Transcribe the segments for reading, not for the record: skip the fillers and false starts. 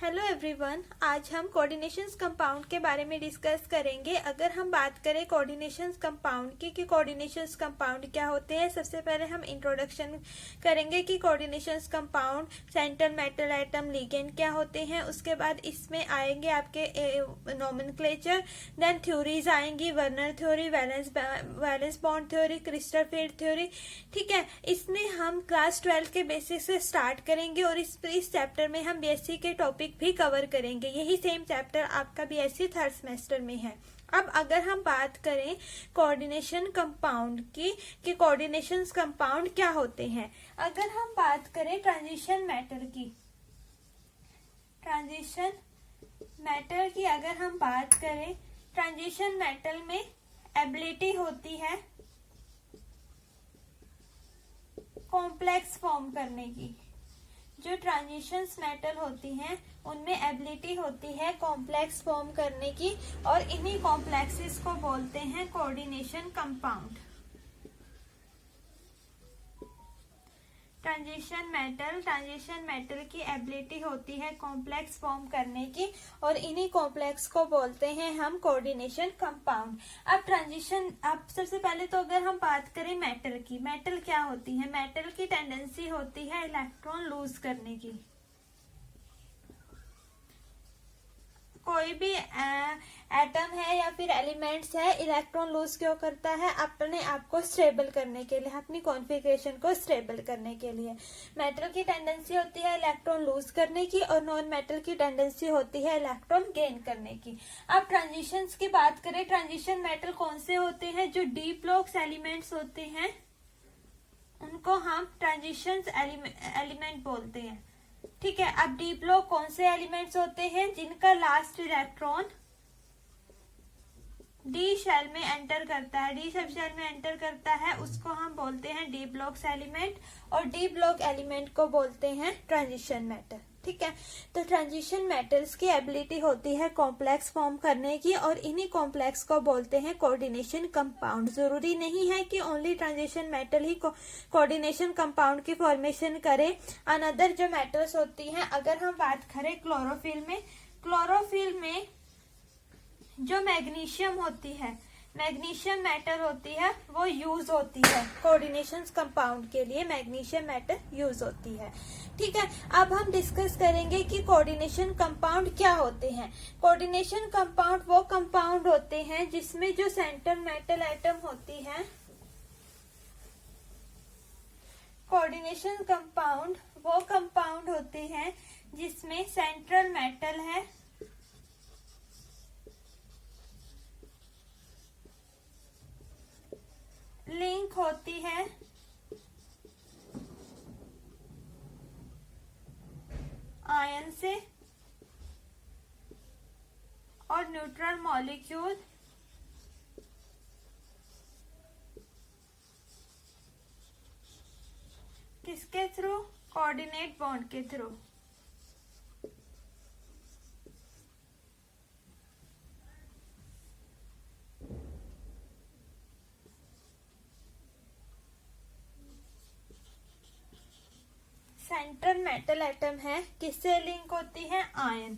Hello everyone, आज हम coordinations compound के बारे में डिस्कस करेंगे। अगर हम बात करें कोऑर्डिनेशंस कंपाउंड की कि कोऑर्डिनेशंस कंपाउंड क्या होते हैं, सबसे पहले हम इंट्रोडक्शन करेंगे कि coordinations compound, central metal atom, ligand क्या होते हैं। उसके बाद इसमें आएंगे आपके नोमेनक्लेचर, देन थ्योरीज आएंगी, Werner theory, valence bond theory, crystal field theory. ठीक है, इसमें हम क्लास 12 के बेसिक से स्टार्ट करेंगे और इस चैप्टर में हम बीएससी के टॉपिक भी कवर करेंगे। यही सेम चैप्टर आपका बीएससी थर्ड सेमेस्टर में है। अब अगर हम बात करें कोऑर्डिनेशन कंपाउंड की कि कोऑर्डिनेशन कंपाउंड क्या होते हैं, अगर हम बात करें ट्रांजिशन मैटर की, ट्रांजिशन मैटर की अगर हम बात करें, ट्रांजिशन मेटल में एबिलिटी होती है कॉम्प्लेक्स फॉर्म करने की। जो ट्रांजिशंस मेटल होती हैं उनमें एबिलिटी होती है कॉम्प्लेक्स फॉर्म करने की और इन्हीं कॉम्प्लेक्सेस को बोलते हैं कोऑर्डिनेशन कंपाउंड। ट्रांजिशन मेटल की एबिलिटी होती है कॉम्प्लेक्स फॉर्म करने की और इन्हीं कॉम्प्लेक्स को बोलते हैं हम कोऑर्डिनेशन कंपाउंड। अब सबसे पहले तो अगर हम बात करें मेटल की, मेटल क्या होती है? मेटल की टेंडेंसी होती है इलेक्ट्रॉन लूज करने की। कोई भी एटम है या फिर एलिमेंट्स है, इलेक्ट्रॉन लूज क्यों करता है? अपने आप को स्टेबल करने के लिए, अपनी कॉन्फ़िगरेशन को स्टेबल करने के लिए। मेटल की टेंडेंसी होती है इलेक्ट्रॉन लूज करने की और नॉन मेटल की टेंडेंसी होती है इलेक्ट्रॉन गेन करने की। अब ट्रांजिशंस की बात करें, ट्रांजिशन मेटल कौन से होते हैं? जो डीप लॉक्स एलिमेंट्स होते हैं उनको हम ट्रांजिशन एलिमेंट बोलते हैं। ठीक है, अब डीप लॉक कौन से एलिमेंट्स होते हैं? जिनका लास्ट इलेक्ट्रॉन डी शेल में एंटर करता है, डी सब शेल में एंटर करता है, उसको हम बोलते हैं डी ब्लॉक्स एलिमेंट और डी ब्लॉक एलिमेंट को बोलते हैं ट्रांजिशन मेटल। ठीक है, तो ट्रांजिशन मेटल्स की एबिलिटी होती है कॉम्प्लेक्स फॉर्म करने की और इन्हीं कॉम्प्लेक्स को बोलते हैं कोऑर्डिनेशन कंपाउंड। जरूरी नहीं है कि ओनली ट्रांजिशन मेटल ही कोऑर्डिनेशन कंपाउंड की फॉर्मेशन करे। अनदर जो मेटल्स होती हैं, अगर हम बात करें क्लोरोफिल में जो मैग्नीशियम होती है, मैग्नीशियम मेटल होती है, वो यूज होती है कोऑर्डिनेशन कंपाउंड के लिए। मैग्नीशियम मेटल यूज होती है। ठीक है, अब हम डिस्कस करेंगे कि कोऑर्डिनेशन कंपाउंड क्या होते हैं। कोऑर्डिनेशन कंपाउंड वो कंपाउंड होते हैं जिसमें जो सेंट्रल मेटल एटम होती है, कोऑर्डिनेशन कंपाउंड वो कंपाउंड होते हैं जिसमें सेंट्रल मेटल है लिंक होती है आयन से और न्यूट्रल मॉलिक्यूल किसके थ्रू? कोऑर्डिनेट बॉन्ड के थ्रू। सेंट्रल मेटल एटम है, किससे लिंक होती है? आयन।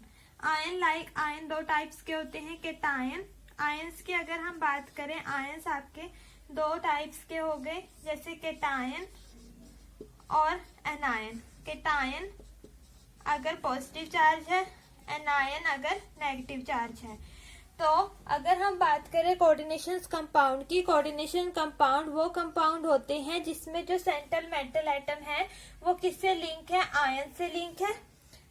आयन दो टाइप्स के होते हैं, केटायन। आयंस की अगर हम बात करें, आयंस आपके दो टाइप्स के हो गए, जैसे केटायन और एनायन। केटायन अगर पॉजिटिव चार्ज है, एनायन अगर नेगेटिव चार्ज है। तो अगर हम बात करें कोऑर्डिनेशन कंपाउंड की, कोऑर्डिनेशन कंपाउंड वो कंपाउंड होते हैं जिसमें जो सेंट्रल मेटल एटम है वो किससे लिंक है? आयन से लिंक है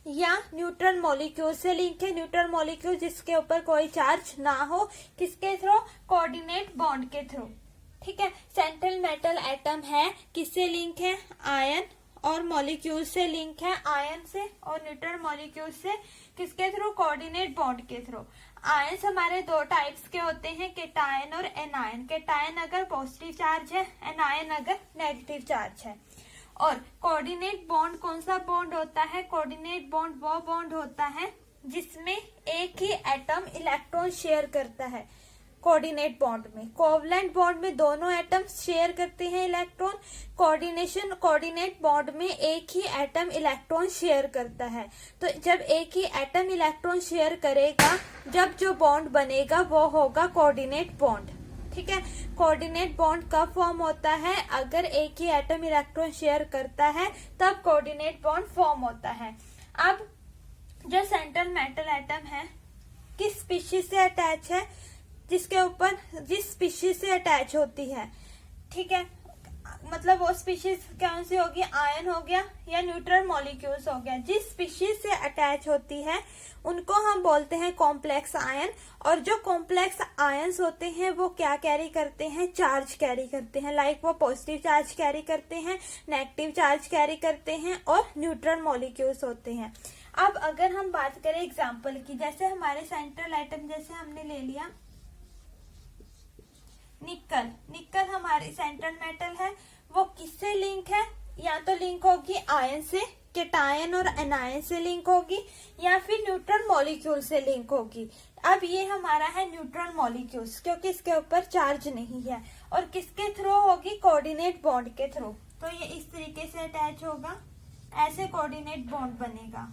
या न्यूट्रल मॉलिक्यूल से लिंक है। न्यूट्रल मॉलिक्यूल जिसके ऊपर कोई चार्ज ना हो, किसके थ्रू? कोऑर्डिनेट बॉन्ड के थ्रू। ठीक है, सेंट्रल मेटल एटम है, किससे लिंक है? आयन और मॉलिक्यूल से लिंक है, आयन से और न्यूट्रल मॉलिक्यूल से, किसके थ्रू? कोऑर्डिनेट बॉन्ड के थ्रू। आयंस हमारे दो टाइप्स के होते हैं, केटायन और एनायन। केटायन अगर पॉजिटिव चार्ज है, एनायन अगर नेगेटिव चार्ज है। और कोऑर्डिनेट बॉन्ड कौन सा बॉन्ड होता है? कोऑर्डिनेट बॉन्ड वो बॉन्ड होता है जिसमें एक ही एटम इलेक्ट्रॉन शेयर करता है। कोऑर्डिनेट बॉन्ड में। कोवलेंट बॉन्ड में दोनों एटम्स शेयर करते हैं इलेक्ट्रॉन। कोऑर्डिनेट बॉन्ड में एक ही एटम इलेक्ट्रॉन शेयर करता है। तो जब एक ही एटम इलेक्ट्रॉन शेयर करेगा, जब जो बॉन्ड बनेगा वो होगा कोऑर्डिनेट बॉन्ड। ठीक है, कोऑर्डिनेट बॉन्ड कब फॉर्म होता है? अगर एक ही एटम इलेक्ट्रॉन शेयर करता है तब कोऑर्डिनेट बॉन्ड फॉर्म होता है। अब जो सेंट्रल मेटल एटम है किस स्पीशीज से अटैच है? जिसके ऊपर जिस स्पीशीज से अटैच होती है, ठीक है, मतलब वो स्पीशीज कौन सी होगी? आयन हो गया या न्यूट्रल मॉलिक्यूल्स हो गया। जिस स्पीशीज से अटैच होती है उनको हम बोलते हैं कॉम्प्लेक्स आयन। और जो कॉम्प्लेक्स आयंस होते हैं वो क्या कैरी करते हैं? चार्ज कैरी करते हैं। लाइक वो पॉजिटिव चार्ज कैरी करते हैं, नेगेटिव चार्ज कैरी करते हैं और न्यूट्रल मॉलिक्यूल्स होते हैं। अब अगर हम बात करें एग्जाम्पल की, जैसे हमारे सेंट्रल एटम जैसे हमने ले लिया निकल। निकल हमारी सेंट्रल मेटल है, वो किससे लिंक है? या तो लिंक होगी आयन से, कैटायन और एनायन से लिंक होगी, या फिर न्यूट्रल मॉलिक्यूल से लिंक होगी। अब ये हमारा है न्यूट्रल मॉलिक्यूल्स, क्योंकि इसके ऊपर चार्ज नहीं है। और किसके थ्रू होगी? कोऑर्डिनेट बॉन्ड के थ्रू। तो ये इस तरीके से अटैच होगा, ऐसे कोऑर्डिनेट बॉन्ड बनेगा।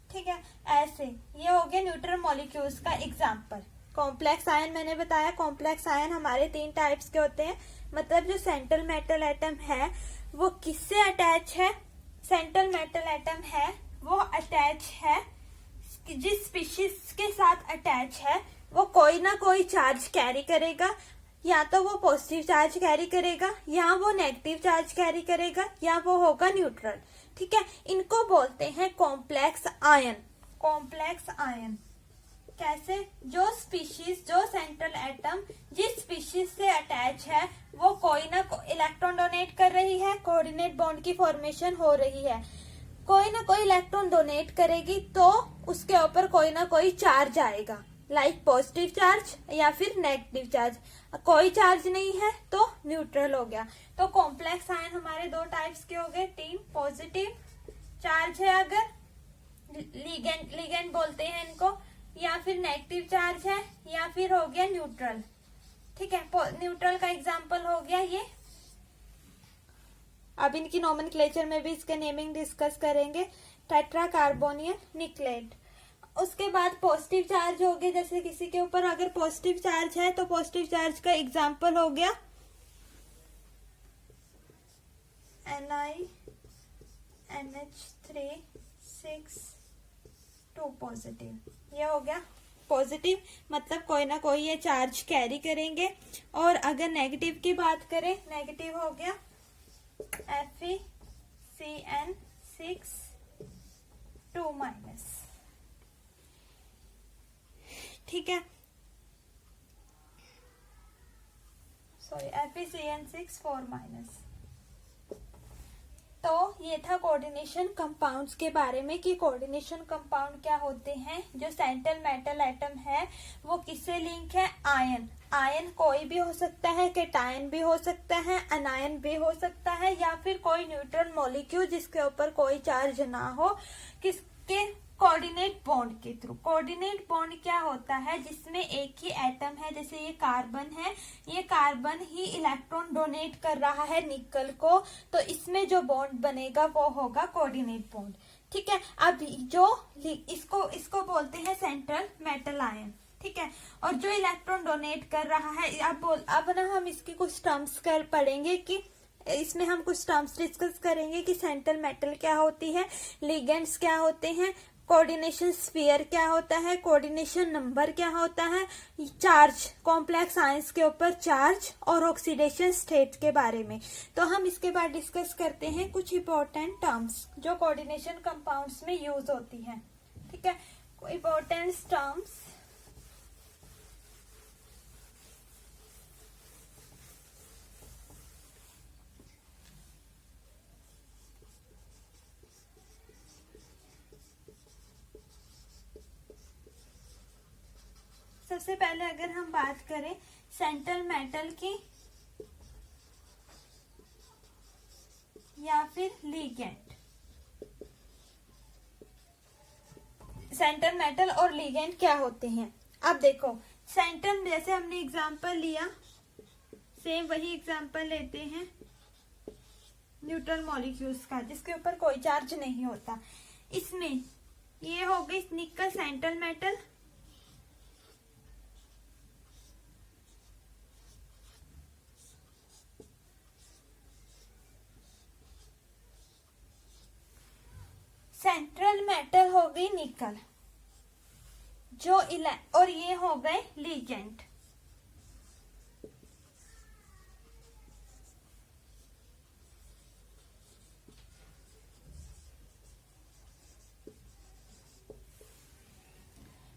ठीक है, ऐसे ये हो गया न्यूट्रल मॉलिक्यूल्स का एग्जाम्पल। कॉम्प्लेक्स आयन मैंने बताया, कॉम्प्लेक्स आयन हमारे 3 टाइप्स के होते हैं। मतलब जो सेंट्रल मेटल एटम है वो किससे अटैच है? सेंट्रल मेटल एटम है वो अटैच है, जिस स्पीशीज के साथ अटैच है वो कोई ना कोई चार्ज कैरी करेगा। या तो वो पॉजिटिव चार्ज कैरी करेगा, या वो नेगेटिव चार्ज कैरी करेगा, या वो होगा न्यूट्रल। ठीक है, इनको बोलते हैं कॉम्प्लेक्स आयन। कॉम्प्लेक्स आयन कैसे? जो स्पीशीज, जो सेंट्रल एटम जिस स्पीशीज से अटैच है वो कोई ना इलेक्ट्रॉन डोनेट कर रही है, कोऑर्डिनेट बॉन्ड की फॉर्मेशन हो रही है। कोई ना कोई इलेक्ट्रॉन डोनेट करेगी तो उसके ऊपर कोई ना कोई चार्ज आएगा, लाइक पॉजिटिव चार्ज या फिर नेगेटिव चार्ज। कोई चार्ज नहीं है तो न्यूट्रल हो गया। तो कॉम्प्लेक्स आयन हमारे 2 टाइप्स के हो गए। 3 पॉजिटिव चार्ज है अगर लिगेंड बोलते हैं इनको, या फिर नेगेटिव चार्ज है, या फिर हो गया न्यूट्रल। ठीक है, न्यूट्रल का एग्जांपल हो गया ये। अब इनकी नोमेनक्लेचर में भी इसका नेमिंग डिस्कस करेंगे। Tetra carbonium निकलेट। उसके बाद पॉजिटिव चार्ज हो गए, जैसे किसी के ऊपर अगर पॉजिटिव चार्ज है तो पॉजिटिव चार्ज का एग्जांपल हो गया NiNH3 6 2 पॉजिटिव। ये हो गया पॉजिटिव, मतलब कोई ना कोई ये चार्ज कैरी करेंगे। और अगर नेगेटिव की बात करें, नेगेटिव हो गया FeCN6 2 माइनस। ठीक है, सॉरी FeCN6 4 माइनस। तो ये था कोऑर्डिनेशन कंपाउंड्स के बारे में कि कोऑर्डिनेशन कंपाउंड क्या होते हैं। जो सेंट्रल मेटल एटम है वो किससे लिंक है? आयन। आयन कोई भी हो सकता है, कैटायन भी हो सकता है, अनायन भी हो सकता है, या फिर कोई न्यूट्रल मॉलिक्यूल जिसके ऊपर कोई चार्ज ना हो, किसके? कोऑर्डिनेट बॉन्ड के थ्रू। कोऑर्डिनेट बॉन्ड क्या होता है? जिसमें एक ही एटम है, जैसे ये कार्बन है, ये कार्बन ही इलेक्ट्रॉन डोनेट कर रहा है निकल को, तो इसमें जो बॉन्ड बनेगा वो होगा कोऑर्डिनेट बॉन्ड। ठीक है, अब जो इसको बोलते हैं सेंट्रल मेटल आयन। ठीक है, और जो इलेक्ट्रॉन डोनेट कर रहा है, अब ना हम इसकी कुछ टर्म्स कर पढ़ेंगे कि इसमें हम कुछ टर्म्स डिस्कस करेंगे कि सेंट्रल मेटल क्या होती है, लिगेंड्स क्या होते हैं, कोऑर्डिनेशन स्फीयर क्या होता है, कोऑर्डिनेशन नंबर क्या होता है, चार्ज, कॉम्प्लेक्स आयंस के ऊपर चार्ज, और ऑक्सीडेशन स्टेट के बारे में। तो हम इसके बाद डिस्कस करते हैं कुछ इंपॉर्टेंट टर्म्स जो कोऑर्डिनेशन कंपाउंड्स में यूज होती हैं। ठीक है, इंपॉर्टेंट टर्म्स। सबसे पहले अगर हम बात करें सेंट्रल मेटल की या फिर लिगेंड, सेंट्रल मेटल और लिगेंड क्या होते हैं। अब देखो सेंट्रल, जैसे हमने एग्जांपल लिया, सेम वही एग्जांपल लेते हैं न्यूट्रल मॉलिक्यूल्स का जिसके ऊपर कोई चार्ज नहीं होता। इसमें ये हो गई निकल सेंट्रल मेटल, सेंट्रल मेटल हो गई निकल जो और ये हो गए लिगेंड।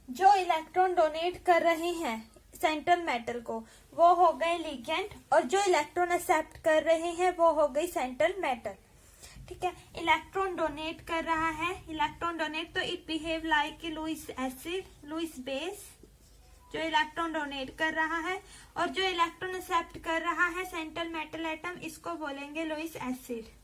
जो इलेक्ट्रॉन डोनेट कर रहे हैं सेंट्रल मेटल को वो हो गए लिगेंड, और जो इलेक्ट्रॉन एक्सेप्ट कर रहे हैं वो हो गई सेंट्रल मेटल। ठीक है, इलेक्ट्रॉन डोनेट कर रहा है, इलेक्ट्रॉन डोनेट तो it behave like Lewis acid, Lewis base, जो इलेक्ट्रॉन डोनेट कर रहा है, और जो इलेक्ट्रॉन एक्सेप्ट कर रहा है सेंट्रल मेटल एटम, इसको बोलेंगे लुईस एसिड।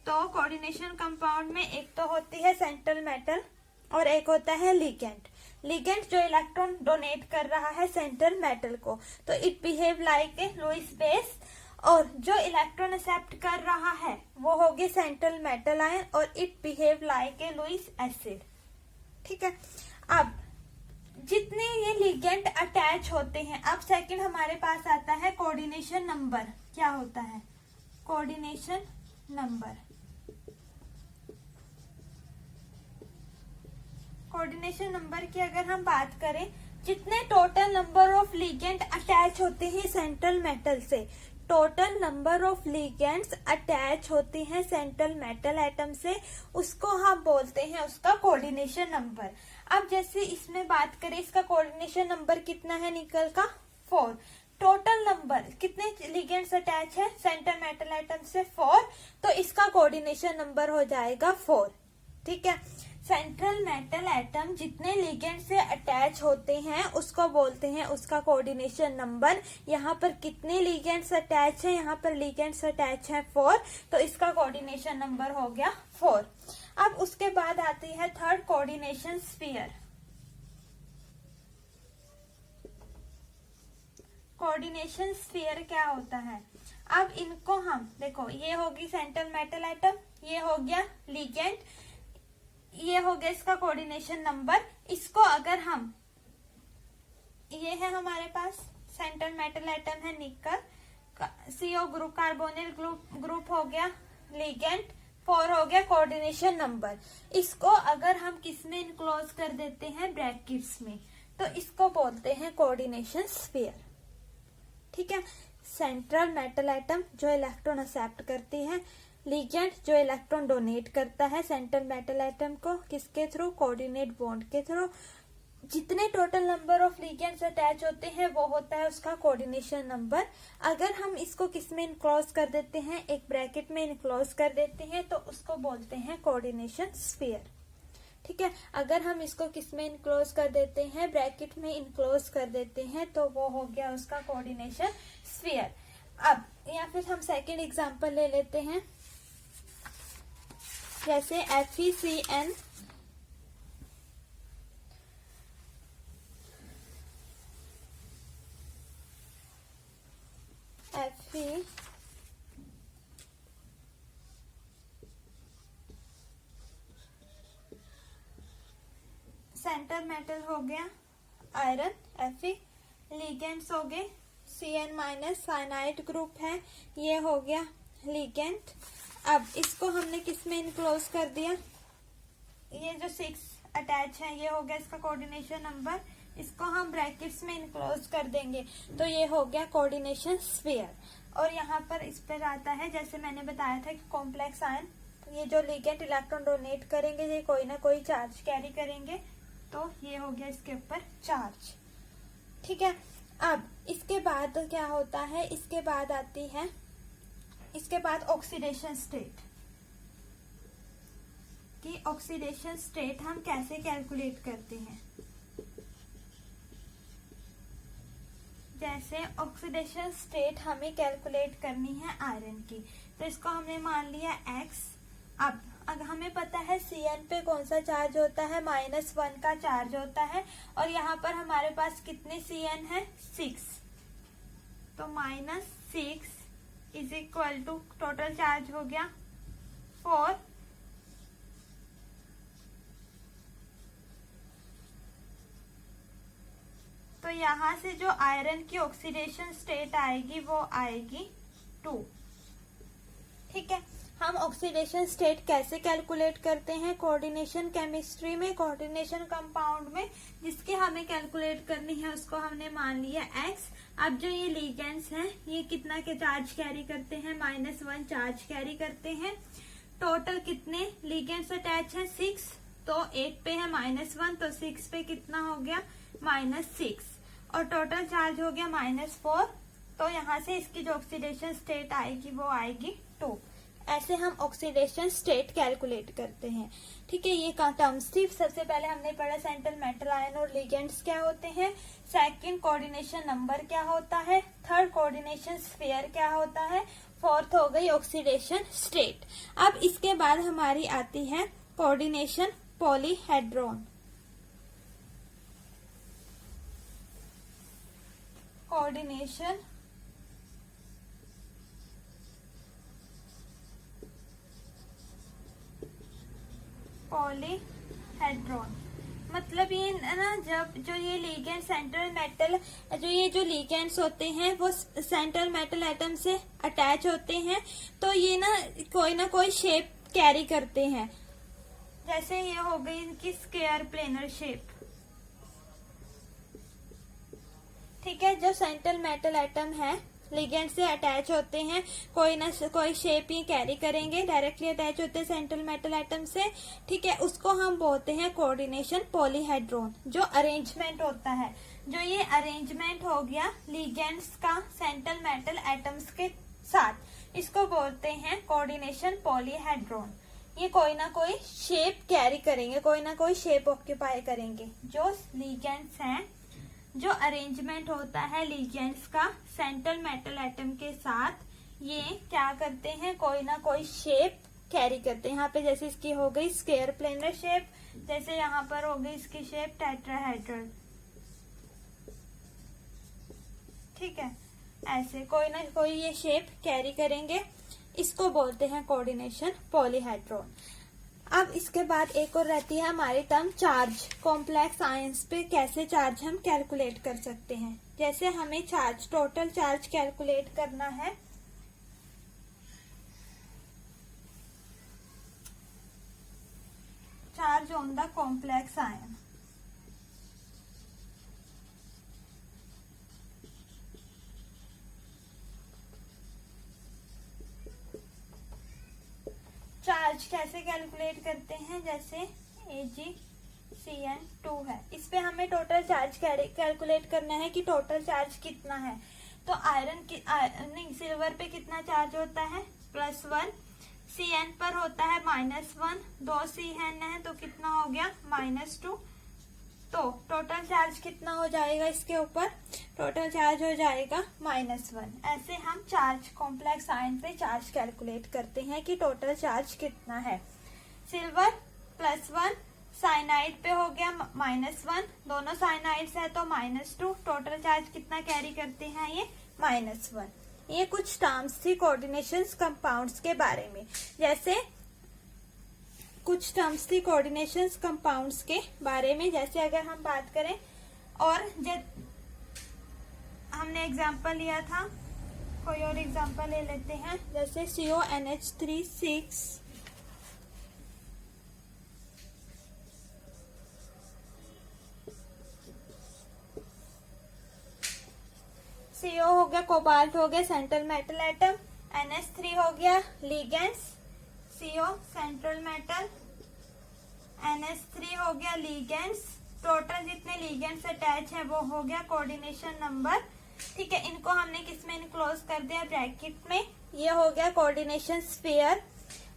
तो कोऑर्डिनेशन कंपाउंड में एक तो होती है सेंट्रल मेटल और एक होता है लिगेंड। लिगेंड जो इलेक्ट्रॉन डोनेट कर रहा है सेंट्रल मेटल को, तो it behave like a Lewis base, और जो इलेक्ट्रॉन एक्सेप्ट कर रहा है वो होगी सेंट्रल मेटल आयन और it behave like a Lewis acid. ठीक है, अब जितने ये लिगेंड अटैच होते हैं, अब सेकंड हमारे पास आता है कोऑर्डिनेशन नंबर। क्या होता है कोऑर्डिनेशन नंबर? कोऑर्डिनेशन नंबर की अगर हम बात करें, जितने total number of ligand attach होते हैं सेंट्रल मेटल से, total number of ligands attach होते हैं सेंट्रल मेटल एटम से, उसको हम बोलते हैं उसका कोऑर्डिनेशन नंबर। अब जैसे इसमें बात करें, इसका कोऑर्डिनेशन नंबर कितना है निकल का? 4। टोटल नंबर कितने लिगेंड्स अटैच है सेंट्रल मेटल एटम से? 4, तो इसका कोऑर्डिनेशन नंबर हो जाएगा 4। ठीक है, सेंट्रल मेटल एटम जितने लिगेंड से अटैच होते हैं उसको बोलते हैं उसका कोऑर्डिनेशन नंबर। यहाँ पर कितने लिगेंड्स अटैच है? यहाँ पर लिगेंड्स अटैच है 4, तो इसका कोऑर्डिनेशन नंबर हो गया 4। अब उसके बाद आती है third coordination sphere. Coordination sphere क्या होता है? अब इनको हम देखो, ये होगी सेंट्रल मेटल एटम, ये हो गया लिगेंड, ये हो गया इसका कोऑर्डिनेशन नंबर। इसको अगर हम, ये है हमारे पास सेंट्रल मेटल एटम है निकल, CO ग्रुप, कार्बोनिल ग्रुप हो गया लिगेंड, 4 हो गया कोऑर्डिनेशन नंबर। इसको अगर हम किस में इनक्लोज कर देते हैं? ब्रैकेट्स में, तो इसको बोलते हैं कोऑर्डिनेशन स्फीयर। ठीक है, सेंट्रल मेटल एटम जो इलेक्ट्रॉन एक्सेप्ट करती है, लिगेंड जो इलेक्ट्रॉन डोनेट करता है सेंट्रल मेटल एटम को, किसके थ्रू? कोऑर्डिनेट बॉन्ड के थ्रू। जितने total number of ligands attach होते हैं वो होता है उसका कोऑर्डिनेशन नंबर। अगर हम इसको किस में इनक्लोज कर देते हैं? एक ब्रैकेट में इनक्लोज कर देते हैं, तो उसको बोलते हैं कोऑर्डिनेशन स्फीयर। ठीक है, अगर हम इसको किस में इनक्लोज कर देते हैं? ब्रैकेट में इनक्लोज कर देते हैं, तो वो हो गया उसका कोऑर्डिनेशन स्फीयर। अब या फिर हम सेकेंड एग्जाम्पल ले लेते हैं, जैसे FeCN, Fe सेंट्रल मेटल हो गया आयरन, Fe, लिगेंड्स हो गए Cn- साइनाइड ग्रुप है, ये हो गया लिगेंड। अब इसको हमने किस में इनक्लोज कर दिया? ये जो 6 अटैच है ये हो गया इसका कोऑर्डिनेशन नंबर, इसको हम ब्रैकेट्स में इनक्लोज कर देंगे, तो ये हो गया कोऑर्डिनेशन स्फीयर। और यहाँ पर इस पर आता है, जैसे मैंने बताया था कि कॉम्प्लेक्स आयन, ये जो लिगेंड इलेक्ट्रॉन डोनेट करेंगे ये कोई ना कोई चार्ज कैरी करेंगे, तो ये हो गया इसके ऊपर चार्ज। ठीक है, अब इसके बाद क्या होता है? इसके बाद आती है, इसके बाद ऑक्सीडेशन स्टेट। कि ऑक्सीडेशन स्टेट हम कैसे कैलकुलेट करते हैं? जैसे ऑक्सीडेशन स्टेट हमें कैलकुलेट करनी है आयरन की, तो इसको हमने मान लिया X। अब अगर हमें पता है Cn पे कौन सा चार्ज होता है, -1 का चार्ज होता है, और यहाँ पर हमारे पास कितने Cn है, 6, तो -6 is equal to total charge हो गया 4, तो यहाँ से जो आयरन की ऑक्सीडेशन स्टेट आएगी वो आएगी 2। ठीक है, हम ऑक्सीडेशन स्टेट कैसे कैलकुलेट करते हैं, कोऑर्डिनेशन केमिस्ट्री में, कोऑर्डिनेशन कंपाउंड में, जिसके हमें कैलकुलेट करनी है उसको हमने मान लिया x। अब जो ये लिगेंड्स हैं ये कितना के चार्ज कैरी करते हैं, -1 चार्ज कैरी करते हैं। टोटल कितने लिगेंड्स अटैच है, 6, तो 8 पे है -1, तो 6 पे कितना हो गया, -6, और टोटल चार्ज हो गया -4, तो यहाँ से इसकी जो ऑक्सीडेशन स्टेट आएगी वो आएगी 2। ऐसे हम ऑक्सीडेशन स्टेट कैलकुलेट करते हैं। ठीक है, ये टर्म्स थी। सबसे पहले हमने पढ़ा सेंट्रल मेटल आयन और लिगेंड्स क्या होते हैं, सेकंड कोऑर्डिनेशन नंबर क्या होता है, थर्ड कोऑर्डिनेशन स्फीयर क्या होता है, फोर्थ हो गई ऑक्सीडेशन स्टेट। अब इसके बाद हमारी आती है कोऑर्डिनेशन पॉलीहेड्रॉन। कोऑर्डिनेशन पॉलीहेड्रॉन मतलब ये ना, जब जो ये लिगेंड सेंट्रल मेटल, जो लिगेंड्स होते हैं वो सेंट्रल मेटल एटम से अटैच होते हैं, तो ये ना कोई शेप कैरी करते हैं। जैसे ये हो गई इनकी स्क्वायर प्लेनर शेप। ठीक है, जो सेंट्रल मेटल एटम है लिगेंड से अटैच होते हैं, कोई ना कोई शेप ही कैरी करेंगे, डायरेक्टली अटैच होते हैं सेंट्रल मेटल एटम से। ठीक है, उसको हम बोलते हैं कोऑर्डिनेशन पॉलीहेड्रॉन। जो अरेंजमेंट होता है, जो ये अरेंजमेंट हो गया लिगेंड्स का सेंट्रल मेटल एटम्स के साथ, इसको बोलते हैं कोऑर्डिनेशन पॉलीहेड्रॉन। ये कोई ना कोई शेप कैरी करेंगे, कोई ना कोई शेप ऑक्यूपाई करेंगे। जो लिगेंड्स हैं, जो अरेंजमेंट होता है लिगेंड्स का सेंट्रल मेटल एटम के साथ, ये क्या करते हैं, कोई ना कोई शेप कैरी करते हैं। यहाँ पे जैसे इसकी हो गई स्क्वायर प्लेनर शेप, जैसे यहाँ पर हो गई इसकी शेप टेट्राहेड्रल। ठीक है, ऐसे कोई ना कोई ये शेप कैरी करेंगे, इसको बोलते हैं कोऑर्डिनेशन पॉलीहेड्रॉन। अब इसके बाद एक और रहती है हमारी टर्म चार्ज। कॉम्प्लेक्स आयंस पे कैसे चार्ज हम कैलकुलेट कर सकते हैं। जैसे हमें चार्ज, टोटल चार्ज कैलकुलेट करना है, charge on the complex ion. Charge कैसे कैलकुलेट करते हैं, जैसे AgCN2 है, इस पे हमें टोटल चार्ज कैलकुलेट करना है कि टोटल चार्ज कितना है। तो सिल्वर पे कितना चार्ज होता है, +1, Cn पर होता है -1, 2 Cn है तो कितना हो गया, -2, तो टोटल चार्ज कितना हो जाएगा इसके ऊपर, टोटल चार्ज हो जाएगा -1। ऐसे हम चार्ज कॉम्प्लेक्स आयन पे चार्ज कैलकुलेट करते हैं कि टोटल चार्ज कितना है। सिल्वर +1, साइनाइड पे हो गया -1, दोनों साइनाइड्स है तो -2, टोटल चार्ज कितना कैरी करते हैं ये, -1। ये कुछ टर्म्स थी कोऑर्डिनेशन कंपाउंड्स के बारे में। जैसे कुछ टर्म्स थी कोऑर्डिनेशन कंपाउंड्स के बारे में, जैसे अगर हम बात करें, और हमने एग्जांपल लिया था, कोई और एग्जांपल ले लेते हैं, जैसे CONH3 CO हो गया, कोबाल्ट हो गया सेंट्रल मेटल एटम, NH3 हो गया ligands, CO central metal, NH3 हो गया लिगेंड्स। टोटल जितने लिगेंड्स अटैच है वो हो गया कोऑर्डिनेशन नंबर। ठीक है, इनको हमने किस में इनक्लोज कर दिया, ब्रैकेट में। ये हो गया कोऑर्डिनेशन स्फीयर।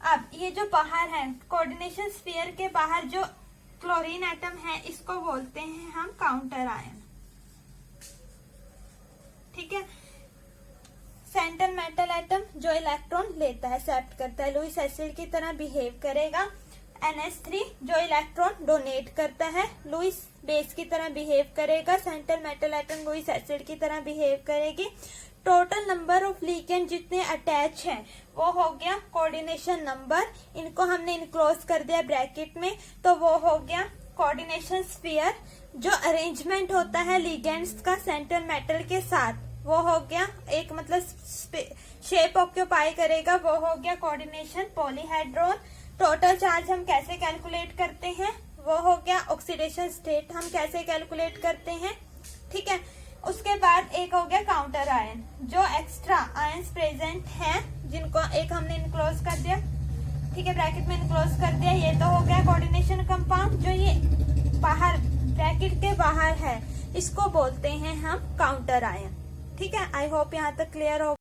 अब ये जो बाहर है, कोऑर्डिनेशन स्फीयर के बाहर जो क्लोरीन एटम है, इसको बोलते हैं हम काउंटर आयन। ठीक है, सेंटर मेटल एटम जो इलेक्ट्रॉन लेता है, एक्सेप्ट करता है, लुईस एसिड की तरह बिहेव करेगा। NH3 जो इलेक्ट्रॉन डोनेट करता है, लुईस बेस की तरह बिहेव करेगा। Center metal atom Lewis acid की तरह बिहेव करेगी। टोटल नंबर ऑफ लिगेंड जितने अटैच हैं वो हो गया कोऑर्डिनेशन नंबर, इनको हमने इनक्लोज कर दिया ब्रैकेट में, तो वो हो गया कोऑर्डिनेशन स्फीयर। जो अरेंजमेंट होता है लिगेंड्स का सेंटर मेटल के साथ वो हो गया एक मतलब शेप ऑक्यूपाई करेगा, वो हो गया कोऑर्डिनेशन पॉलीहेड्रोन। टोटल चार्ज हम कैसे कैलकुलेट करते हैं, वो हो गया ऑक्सीडेशन स्टेट हम कैसे कैलकुलेट करते हैं, ठीक है। उसके बाद एक हो गया काउंटर आयन, जो एक्स्ट्रा आयंस प्रेजेंट हैं जिनको एक हमने इनक्लोज कर दिया, ठीक है, ब्रैकेट में इनक्लोज कर दिया। ये तो हो गया कोऑर्डिनेशन कंपाउंड। जो ये बाहर ब्रैकेट के बाहर है इसको बोलते हैं हम काउंटर आयन, ठीक है। आई होप यहाँ तक क्लियर हो